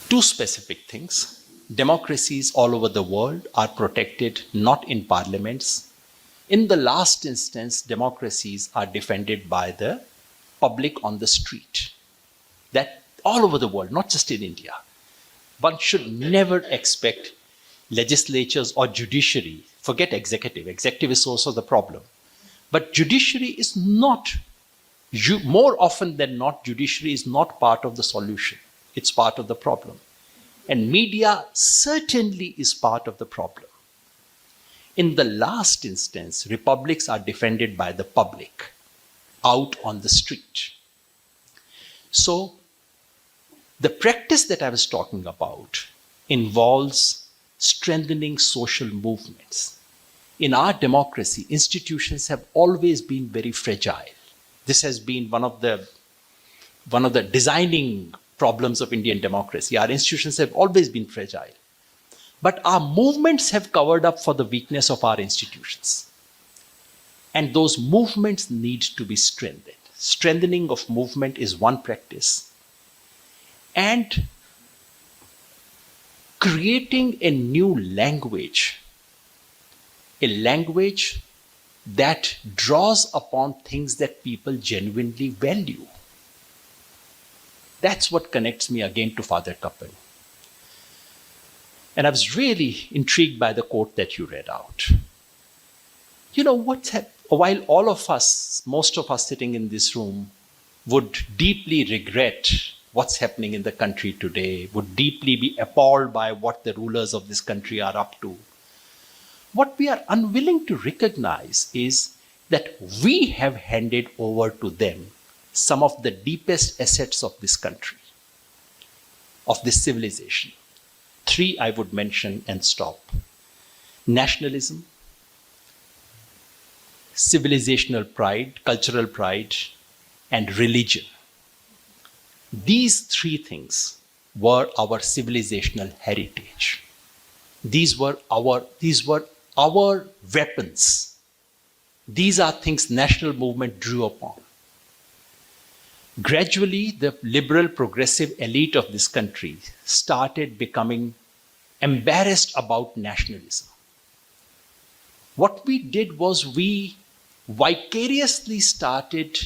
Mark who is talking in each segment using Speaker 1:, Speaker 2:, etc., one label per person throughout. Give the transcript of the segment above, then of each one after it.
Speaker 1: Two specific things. Democracies all over the world are protected not in parliaments. In the last instance, democracies are defended by the public on the street. That all over the world, not just in India. One should never expect legislatures or judiciary, forget executive. Executive is also the problem. But judiciary is not, more often than not, judiciary is not part of the solution. It's part of the problem. And media certainly is part of the problem. In the last instance, republics are defended by the public out on the street. So the practice that I was talking about involves strengthening social movements. In our democracy, institutions have always been very fragile. This has been one of the designing problems of Indian democracy. Our institutions have always been fragile. But our movements have covered up for the weakness of our institutions. And those movements need to be strengthened. Strengthening of movement is one practice. And creating a new language, a language that draws upon things that people genuinely value. That's what connects me again to Father Kappen. And I was really intrigued by the quote that you read out. You know, while all of us, most of us sitting in this room, would deeply regret what's happening in the country today, would deeply be appalled by what the rulers of this country are up to, what we are unwilling to recognize is that we have handed over to them some of the deepest assets of this country, of this civilization. Three I would mention and stop. Nationalism, civilizational pride, cultural pride, and religion. These three things were our civilizational heritage. These were our weapons. These are things national movement drew upon. Gradually, the liberal progressive elite of this country started becoming embarrassed about nationalism. What we did was we vicariously started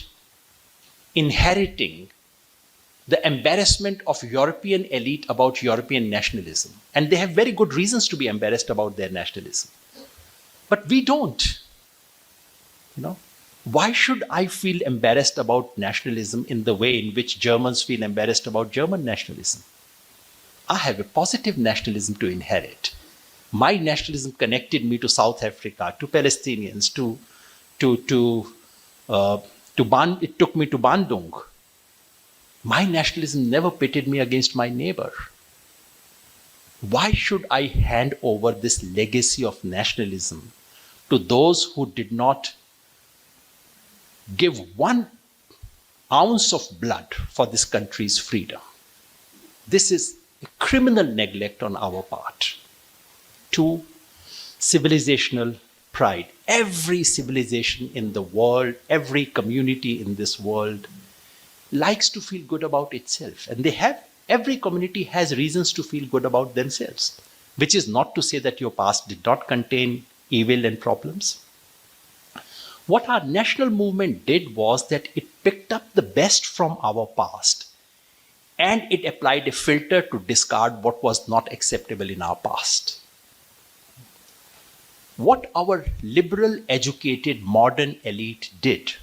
Speaker 1: inheriting the embarrassment of European elite about European nationalism. And they have very good reasons to be embarrassed about their nationalism. But we don't. You know, why should I feel embarrassed about nationalism in the way in which Germans feel embarrassed about German nationalism? I have a positive nationalism to inherit. My nationalism connected me to South Africa, to Palestinians, it took me to Bandung. My nationalism never pitted me against my neighbor. Why should I hand over this legacy of nationalism to those who did not give 1 ounce of blood for this country's freedom? This is a criminal neglect on our part. 2, civilizational pride. Every civilization in the world, every community in this world likes to feel good about itself. And every community has reasons to feel good about themselves, which is not to say that your past did not contain evil and problems. What our national movement did was that it picked up the best from our past and it applied a filter to discard what was not acceptable in our past. What our liberal, educated, modern elite did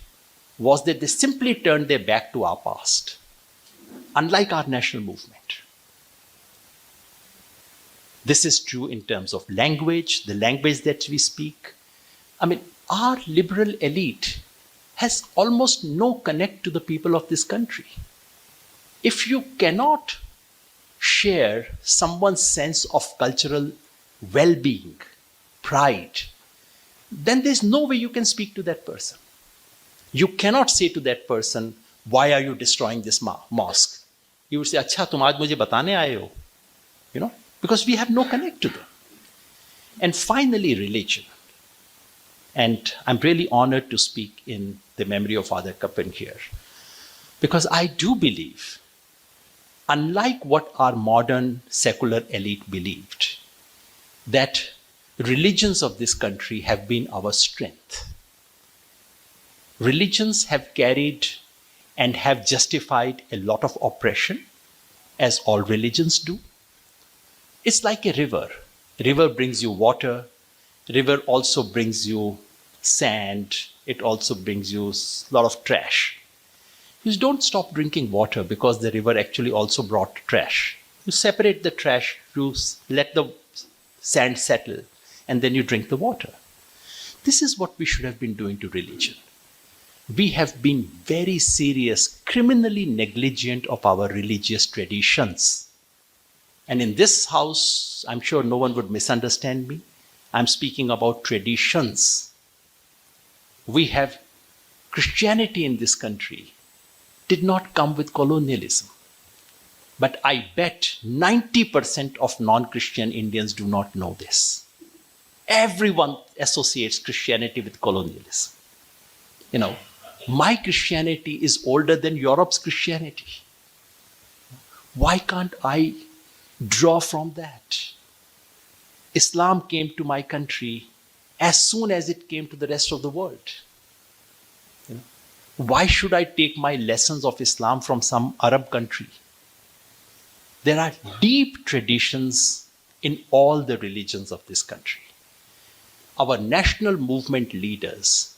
Speaker 1: was that they simply turned their back to our past, unlike our national movement. This is true in terms of language, the language that we speak. I mean, our liberal elite has almost no connect to the people of this country. If you cannot share someone's sense of cultural well-being, pride, then there's no way you can speak to that person. You cannot say to that person, why are you destroying this mosque? You would say, Acha, tum aaj mujhe batane aaye ho. You know, because we have no connect to them. And finally, religion. And I'm really honored to speak in the memory of Father Kappen here. Because I do believe unlike what our modern secular elite believed, that religions of this country have been our strength. Religions have carried and have justified a lot of oppression, as all religions do. It's like a river. A river brings you water. A river also brings you sand. It also brings you a lot of trash. You don't stop drinking water because the river actually also brought trash. You separate the trash, you let the sand settle, and then you drink the water. This is what we should have been doing to religion. We have been very serious, criminally negligent of our religious traditions. And in this house, I'm sure no one would misunderstand me. I'm speaking about traditions. We have Christianity in this country did not come with colonialism. But I bet 90% of non-Christian Indians do not know this. Everyone associates Christianity with colonialism. You know, my Christianity is older than Europe's Christianity. Why can't I draw from that? Islam came to my country as soon as it came to the rest of the world. You know, why should I take my lessons of Islam from some Arab country? There are deep traditions in all the religions of this country. Our national movement leaders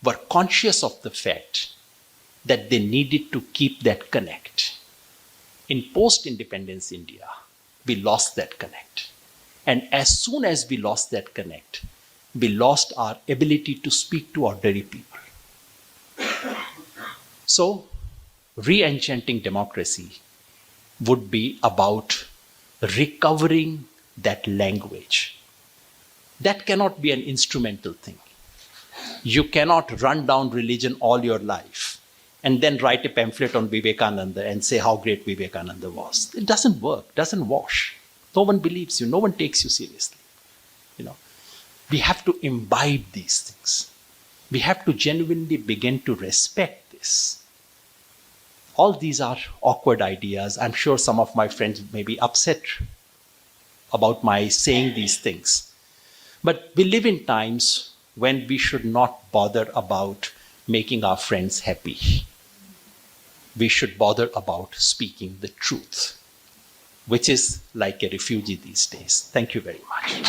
Speaker 1: were conscious of the fact that they needed to keep that connect. In post-independence India, we lost that connect. And as soon as we lost that connect, we lost our ability to speak to ordinary people. So, Re-Enchanting Democracy would be about recovering that language. That cannot be an instrumental thing. You cannot run down religion all your life and then write a pamphlet on Vivekananda and say how great Vivekananda was. It doesn't work, doesn't wash. No one believes you, no one takes you seriously. You know, we have to imbibe these things. We have to genuinely begin to respect this. All these are awkward ideas. I'm sure some of my friends may be upset about my saying these things. But we live in times when we should not bother about making our friends happy. We should bother about speaking the truth, which is like a refugee these days. Thank you very much.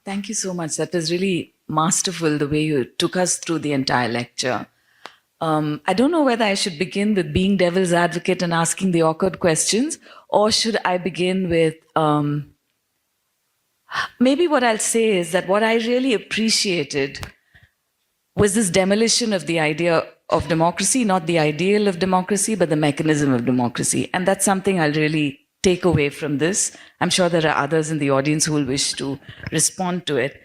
Speaker 2: Thank you so much. That was really masterful, the way you took us through the entire lecture. I don't know whether I should begin with being devil's advocate and asking the awkward questions, or should I begin with, maybe what I'll say is that what I really appreciated was this demolition of the idea of democracy, not the ideal of democracy, but the mechanism of democracy. And that's something I'll really take away from this. I'm sure there are others in the audience who will wish to respond to it.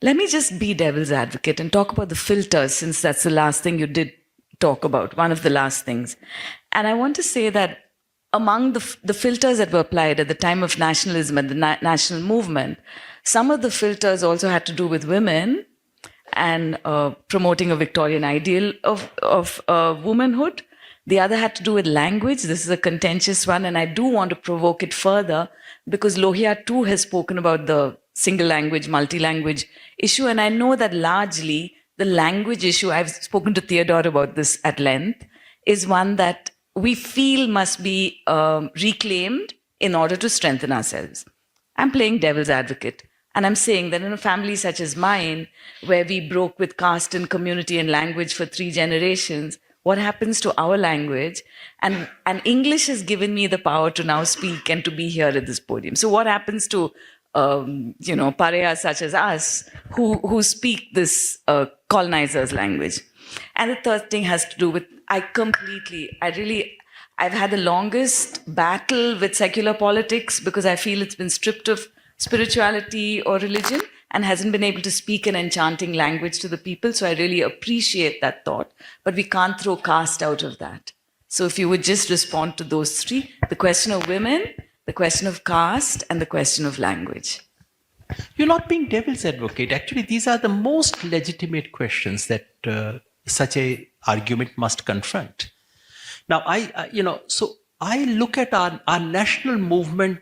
Speaker 2: Let me just be devil's advocate and talk about the filters, since that's the last thing you did talk about, one of the last things. And I want to say that among the filters that were applied at the time of nationalism and the national movement, some of the filters also had to do with women and promoting a Victorian ideal of womanhood. The other had to do with language. This is a contentious one, and I do want to provoke it further because Lohia too has spoken about the single language, multi-language issue. And I know that largely the language issue, I've spoken to Theodore about this at length, is one that we feel must be reclaimed in order to strengthen ourselves. I'm playing devil's advocate. And I'm saying that in a family such as mine, where we broke with caste and community and language for 3 generations, what happens to our language? And English has given me the power to now speak and to be here at this podium. So what happens to pariahs such as us who speak this colonizer's language? And the third thing has to do with, I've had the longest battle with secular politics because I feel it's been stripped of spirituality or religion and hasn't been able to speak an enchanting language to the people. So I really appreciate that thought, but we can't throw caste out of that. So if you would just respond to those 3, the question of women, the question of caste, and the question of language.
Speaker 1: You're not being devil's advocate. Actually, these are the most legitimate questions that such a argument must confront. Now, so I look at our national movement.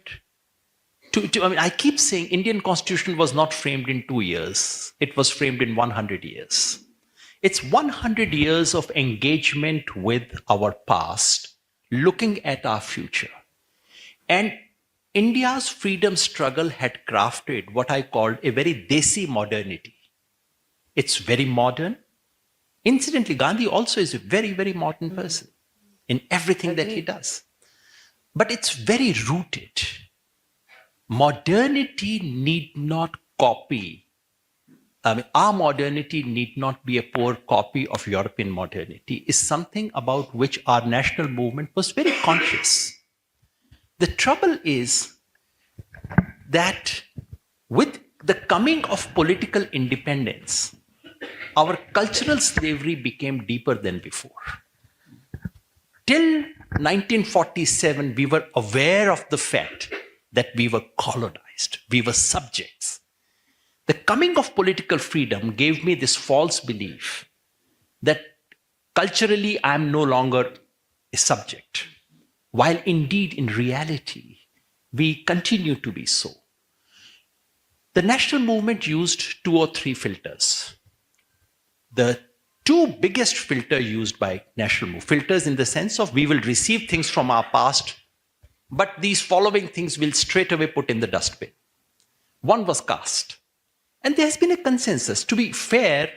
Speaker 1: I keep saying Indian Constitution was not framed in 2 years. It was framed in 100 years. It's 100 years of engagement with our past, looking at our future. And India's freedom struggle had crafted what I called a very desi modernity. It's very modern. Incidentally, Gandhi also is a very, very modern person in everything that he does. But it's very rooted. Modernity need not copy. Our modernity need not be a poor copy of European modernity. It's something about which our national movement was very conscious. The trouble is that with the coming of political independence, our cultural slavery became deeper than before. Till 1947, we were aware of the fact that we were colonized, we were subjects. The coming of political freedom gave me this false belief that culturally I am no longer a subject, while indeed in reality, we continue to be so. The national movement used 2 or 3 filters. The 2 biggest filters used by national movement, filters in the sense of we will receive things from our past, but these following things will straight away put in the dustbin. One was caste. And there has been a consensus. To be fair,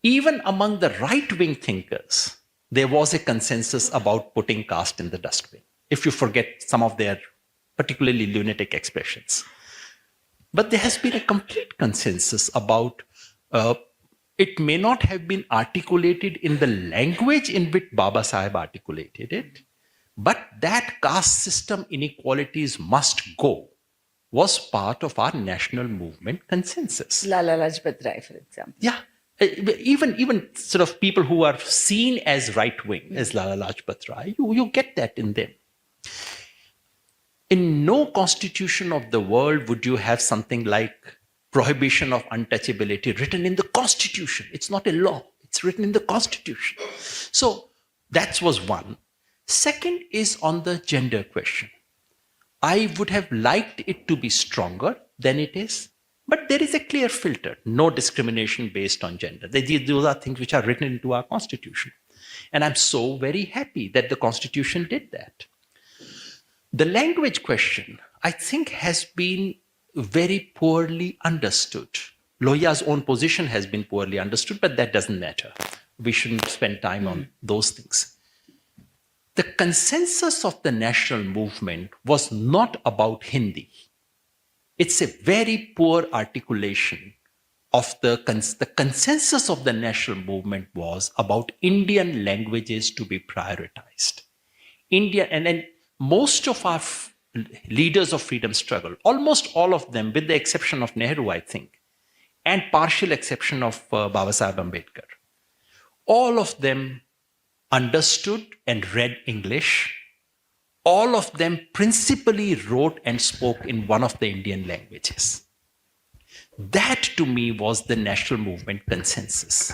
Speaker 1: even among the right-wing thinkers, there was a consensus about putting caste in the dustbin, if you forget some of their particularly lunatic expressions. But there has been a complete consensus about it may not have been articulated in the language in which Baba Saheb articulated it, but that caste system inequalities must go was part of our national movement consensus.
Speaker 2: Lala Lajpat Rai, for example.
Speaker 1: Yeah. Even sort of people who are seen as right-wing, as Lala Lajpat Rai, you get that in them. In no constitution of the world would you have something like prohibition of untouchability written in the constitution. It's not a law. It's written in the constitution. So that was one. Second is on the gender question. I would have liked it to be stronger than it is, but there is a clear filter, no discrimination based on gender. Those are things which are written into our constitution. And I'm so very happy that the constitution did that. The language question, I think, has been very poorly understood. Lohiya's own position has been poorly understood, but that doesn't matter. We shouldn't spend time on those things. The consensus of the national movement was not about Hindi. It's a very poor articulation of the consensus of the national movement was about Indian languages to be prioritized. India, and then most of our leaders of freedom struggle, almost all of them, with the exception of Nehru, I think, and partial exception of Baba Saheb Ambedkar, all of them understood and read English. All of them principally wrote and spoke in one of the Indian languages. That to me was the national movement consensus.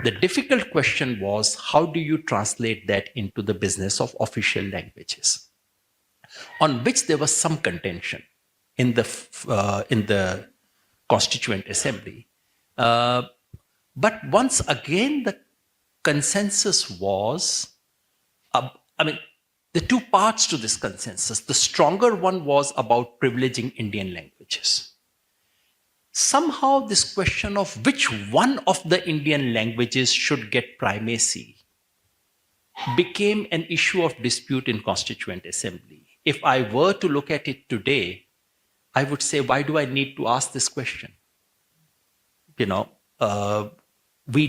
Speaker 1: The difficult question was, how do you translate that into the business of official languages? On which there was some contention in the Constituent Assembly. But once again, the consensus was, the 2 parts to this consensus. The stronger one was about privileging Indian languages. Somehow this question of which one of the Indian languages should get primacy became an issue of dispute in Constituent Assembly. If I were to look at it today, I would say, why do I need to ask this question? We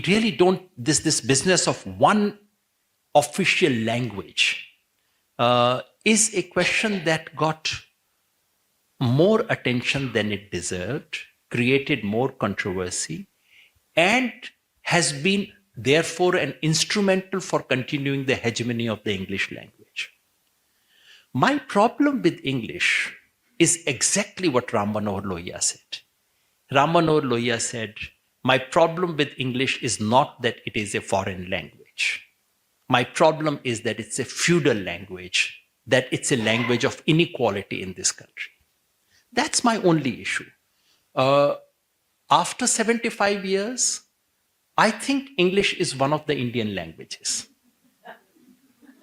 Speaker 1: really don't, this business of one official language is a question that got more attention than it deserved, created more controversy, and has been therefore an instrumental for continuing the hegemony of the English language. My problem with English is exactly what Ram Manohar Lohia said. Ram Manohar Lohia said, My problem with English is not that it is a foreign language. My problem is that it's a feudal language, that it's a language of inequality in this country. That's my only issue. After 75 years, I think English is one of the Indian languages.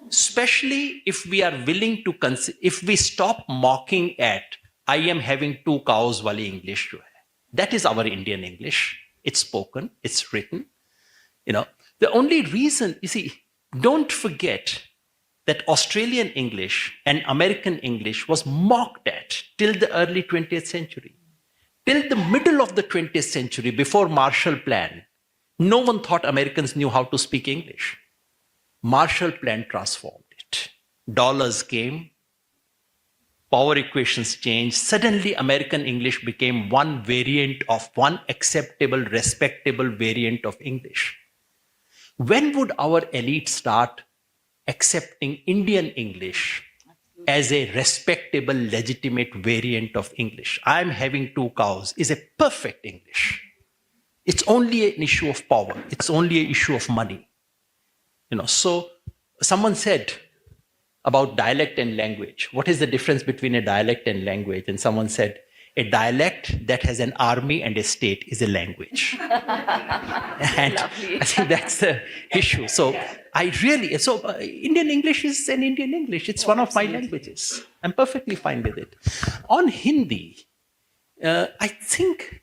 Speaker 1: Especially if we are willing to if we stop mocking at, I am having 2 cows wali English jo hai. That is our Indian English. It's spoken, it's written. The only reason, you see, don't forget that Australian English and American English was mocked at till the early 20th century. Till the middle of the 20th century, before Marshall Plan, no one thought Americans knew how to speak English. Marshall Plan transformed it. Dollars came, power equations changed. Suddenly, American English became one acceptable, respectable variant of English. When would our elite start accepting Indian English as a respectable, legitimate variant of English? I'm having 2 cows is a perfect English. It's only an issue of power. It's only an issue of money. So someone said about dialect and language, what is the difference between a dialect and language? And someone said, a dialect that has an army and a state is a language. And
Speaker 2: Lovely.
Speaker 1: I think that's the issue. So Indian English is an Indian English. It's one of my languages. I'm perfectly fine with it. On Hindi, I think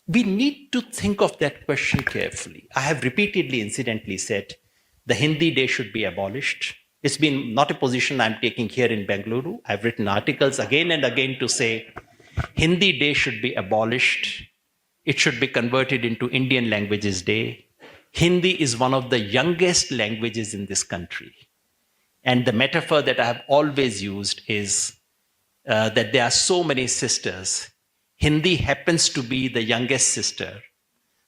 Speaker 1: we need to think of that question carefully. I have repeatedly, incidentally said, the Hindi day should be abolished. It's been not a position I'm taking here in Bengaluru. I've written articles again and again to say Hindi day should be abolished. It should be converted into Indian Languages Day. Hindi is one of the youngest languages in this country. And the metaphor that I have always used is that there are so many sisters. Hindi happens to be the youngest sister.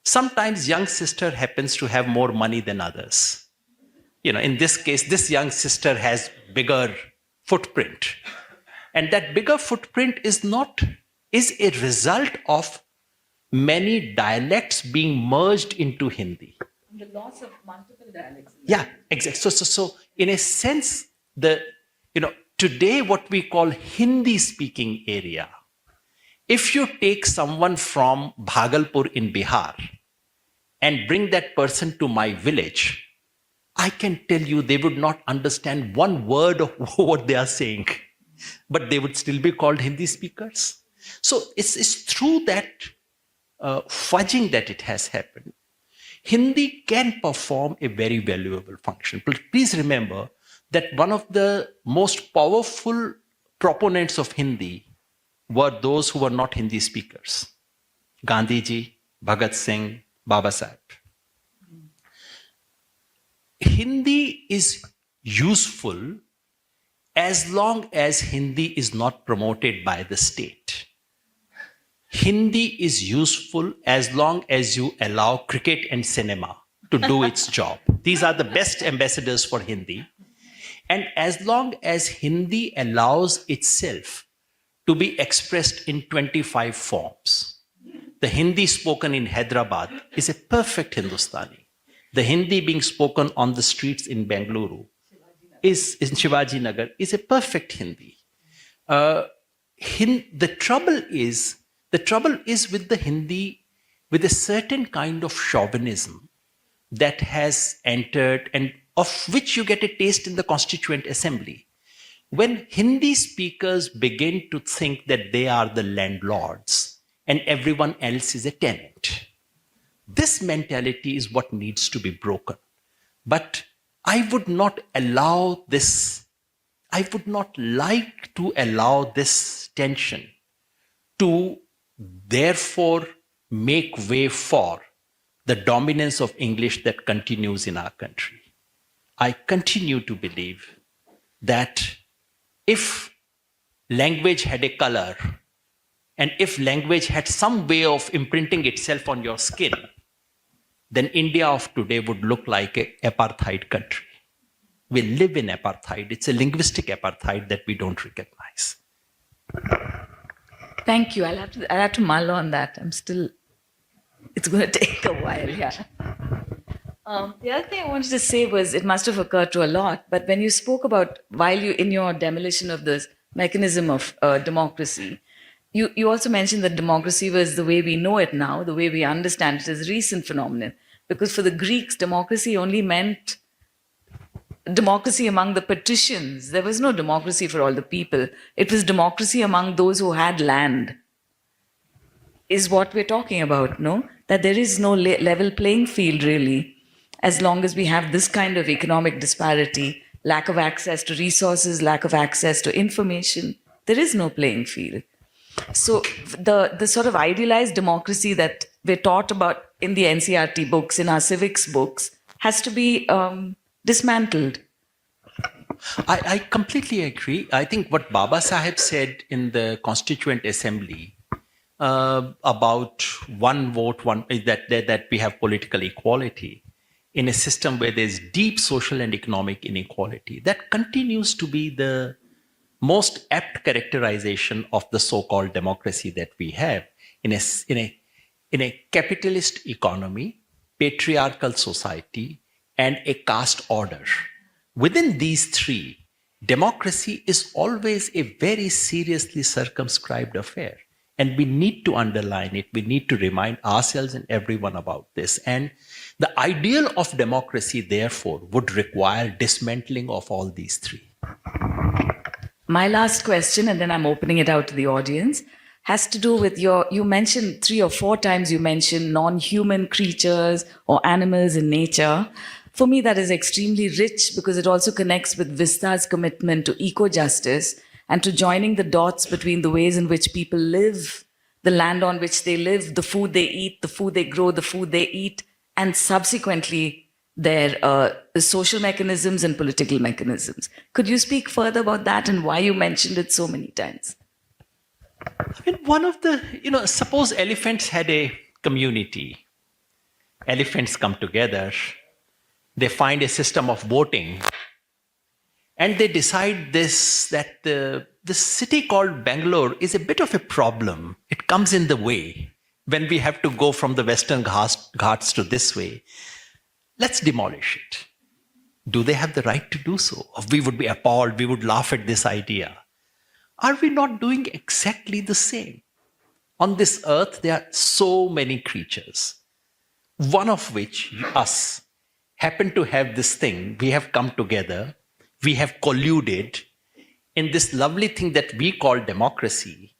Speaker 1: Sometimes young sister happens to have more money than others. In this case, this young sister has bigger footprint. And that bigger footprint is a result of many dialects being merged into Hindi.
Speaker 2: The loss of multiple dialects.
Speaker 1: Yeah, exactly. So in a sense, today what we call Hindi speaking area, if you take someone from Bhagalpur in Bihar and bring that person to my village, I can tell you they would not understand one word of what they are saying, but they would still be called Hindi speakers. So it's through that fudging that it has happened. Hindi can perform a very valuable function. But please remember that one of the most powerful proponents of Hindi were those who were not Hindi speakers. Gandhiji, Bhagat Singh, Baba Sahib. Hindi is useful as long as Hindi is not promoted by the state. Hindi is useful as long as you allow cricket and cinema to do its job. These are the best ambassadors for Hindi. And as long as Hindi allows itself to be expressed in 25 forms, the Hindi spoken in Hyderabad is a perfect Hindustani. The Hindi being spoken on the streets in Bengaluru in Shivaji Nagar is a perfect Hindi. The trouble is with the Hindi, with a certain kind of chauvinism that has entered and of which you get a taste in the Constituent Assembly. When Hindi speakers begin to think that they are the landlords and everyone else is a tenant, this mentality is what needs to be broken. But I would not allow this, I would not like to allow this tension to therefore make way for the dominance of English that continues in our country. I continue to believe that if language had a color and if language had some way of imprinting itself on your skin, then India of today would look like an apartheid country. We live in apartheid. It's a linguistic apartheid that we don't recognize.
Speaker 2: Thank you. I'll have to mull on that. It's going to take a while, yeah. The other thing I wanted to say was it must have occurred to a lot, but when you spoke about, while you, in your demolition of this mechanism of democracy, you also mentioned that democracy was the way we know it now, the way we understand it as a recent phenomenon. Because for the Greeks, democracy only meant democracy among the patricians. There was no democracy for all the people. It was democracy among those who had land, is what we're talking about, no? That there is no level playing field, really, as long as we have this kind of economic disparity, lack of access to resources, lack of access to information. There is no playing field. So the sort of idealized democracy that we're taught about in the NCRT books, in our civics books, has to be dismantled.
Speaker 1: I completely agree. I think what Baba Saheb said in the Constituent Assembly about one vote, that we have political equality in a system where there's deep social and economic inequality, that continues to be the most apt characterization of the so-called democracy that we have in a capitalist economy, patriarchal society, and a caste order. Within these three, democracy is always a very seriously circumscribed affair. And we need to underline it. We need to remind ourselves and everyone about this. And the ideal of democracy, therefore, would require dismantling of all these three.
Speaker 2: My last question, and then I'm opening it out to the audience, has to do with you mentioned 3 or 4 times you mentioned non-human creatures or animals in nature. For me, that is extremely rich because it also connects with Vista's commitment to eco-justice and to joining the dots between the ways in which people live, the land on which they live, the food they eat, the food they grow, the food they eat, and subsequently their social mechanisms and political mechanisms. Could you speak further about that and why you mentioned it so many times?
Speaker 1: I mean, one of the, suppose elephants had a community. Elephants come together, they find a system of voting, and they decide that the city called Bengaluru is a bit of a problem. It comes in the way when we have to go from the Western Ghats to this way. Let's demolish it. Do they have the right to do so? We would be appalled. We would laugh at this idea. Are we not doing exactly the same? On this earth, there are so many creatures, one of which, us, happen to have this thing. We have come together. We have colluded in this lovely thing that we call democracy,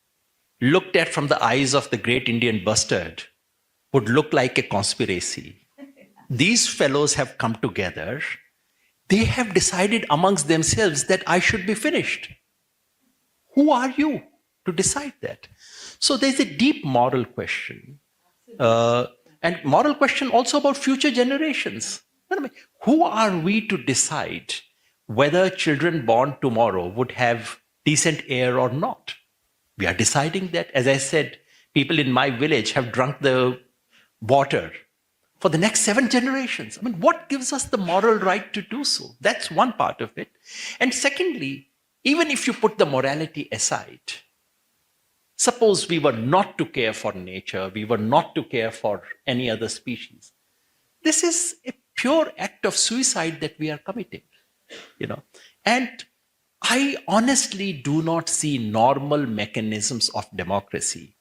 Speaker 1: looked at from the eyes of the great Indian bustard, would look like a conspiracy. These fellows have come together. They have decided amongst themselves that I should be finished. Who are you to decide that? So there's a deep moral question. And moral question also about future generations. Who are we to decide whether children born tomorrow would have decent air or not? We are deciding that. As I said, people in my village have drunk the water for the next 7 generations. I mean, what gives us the moral right to do so? That's one part of it. And secondly, even if you put the morality aside, suppose we were not to care for nature, we were not to care for any other species. This is a pure act of suicide that we are committing, And I honestly do not see normal mechanisms of democracy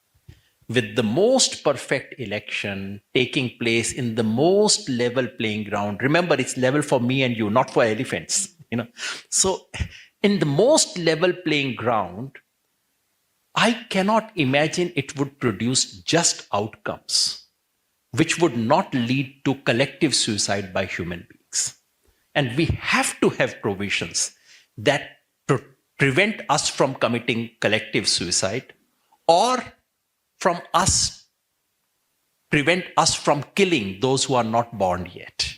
Speaker 1: with the most perfect election taking place in the most level playing ground. Remember, it's level for me and you, not for elephants. So in the most level playing ground, I cannot imagine it would produce just outcomes which would not lead to collective suicide by human beings. And we have to have provisions that prevent us from committing collective suicide or prevent us from killing those who are not born yet.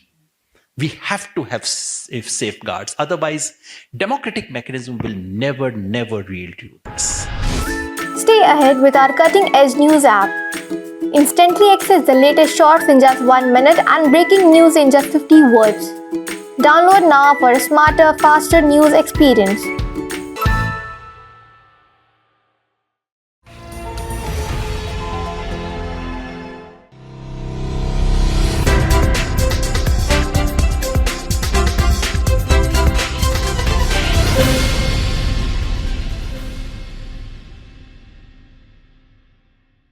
Speaker 1: We have to have safeguards. Otherwise, democratic mechanism will never yield you this.
Speaker 3: Stay ahead with our cutting-edge news app. Instantly access the latest shorts in just 1 minute and breaking news in just 50 words. Download now for a smarter, faster news experience.